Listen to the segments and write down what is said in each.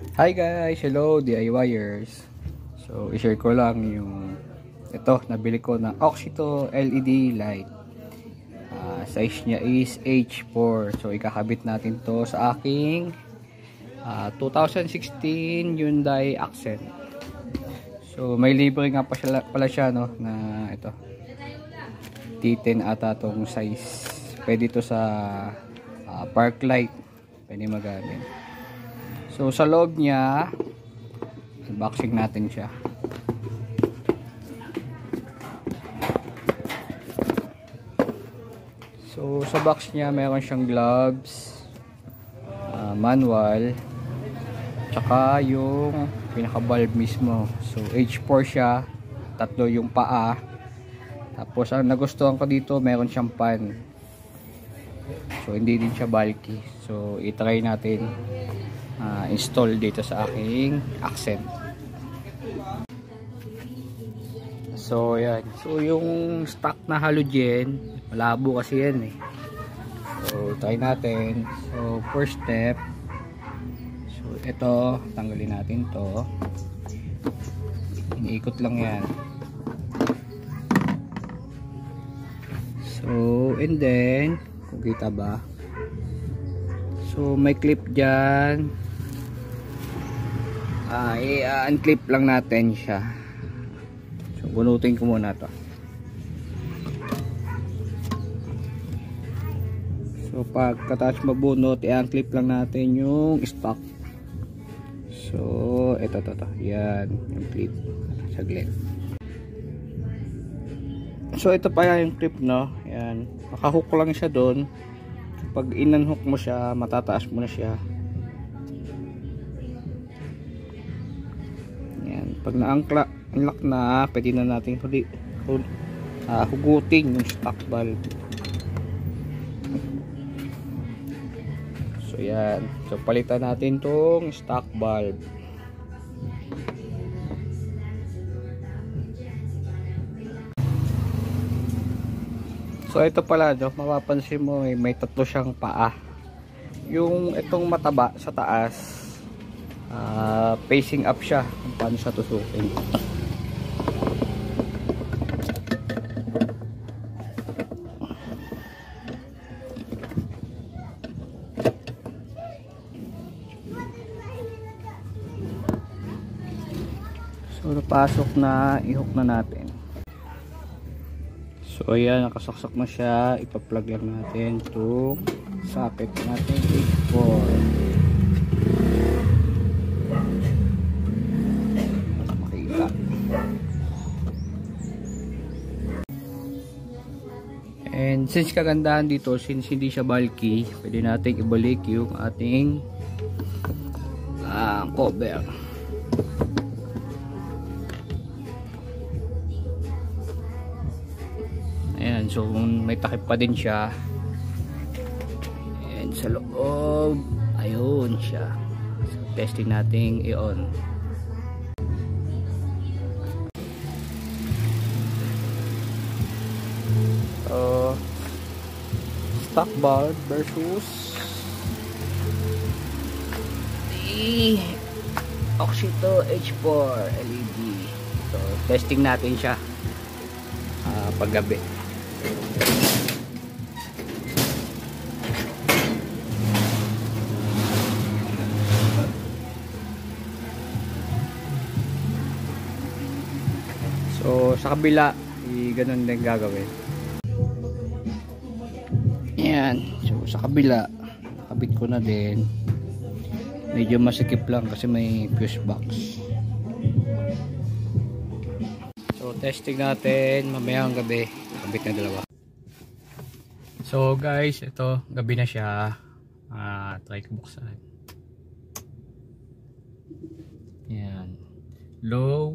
Hi guys! Hello DIYers! So, i-share ko lang yung ito, nabili ko na Oxito LED light. Size niya is H4. So, ikakabit natin to sa aking 2016 Hyundai Accent. So, may libre nga pala siya, no, na ito. T10 ata tong size. Pwede to sa park light. Pwede magamit. So sa loob niya, unboxing natin siya. So sa box niya meron siyang gloves, manual, tsaka yung pinaka bulb mismo. So H4 siya, tatlo yung paa. Tapos ang nagustuhan ko dito, meron siyang pan. So hindi din siya bulky. So i-try natin install dito sa aking Accent. So yan. So yung stock na halogen, malabo kasi yan eh. So try natin. So first step, so ito, tanggalin natin to. Iniikot lang yan. So and then, kung kita ba, so may clip dyan. I-unclip lang natin siya. So bunutin ko muna to. So pagkatapos mabunot, i-unclip lang natin yung stock. So ito. Yan yung clip. Saglit. So ito pa yung clip, no. Yan. Nakahook lang siya doon. Pag in-unhook mo siya, matataas mo na siya. Yan. Pag na-unlock na, pwede na natin hugutin yung stock bulb. So yan. So palitan natin tong stock bulb. So ito pala, no, mapapansin mo may tatlo siyang paa. Yung itong mataba sa taas, facing up siya kung paano siya tusukin. So napasok na, i-hook na natin. So ayan, nakasaksak na siya. Ipa-plug lang natin to socket natin H4. Makita. And since kagandahan dito, since hindi siya bulky, pwede natin ibalik yung ating cover. Ayan, so may takip pa din siya. And sa loob, ayun siya. So testing natin i-on. So stock bulb versus the Oxito H4 LED. So testing natin siya paggabi. So sa kabila, ganun din gagawin. Ayan. So sa kabila, nakabit ko na din. Medyo masikip lang kasi may fuse box. So testing natin mamayang gabi. Nakabit na dalawa. So guys, ito gabi na siya. Try ko buksan. Ayan. Low,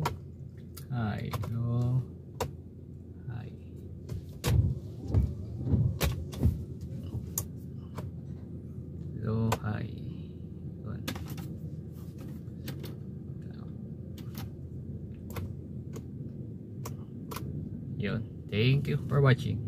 high, low, high. Low, high. Yun. Thank you for watching.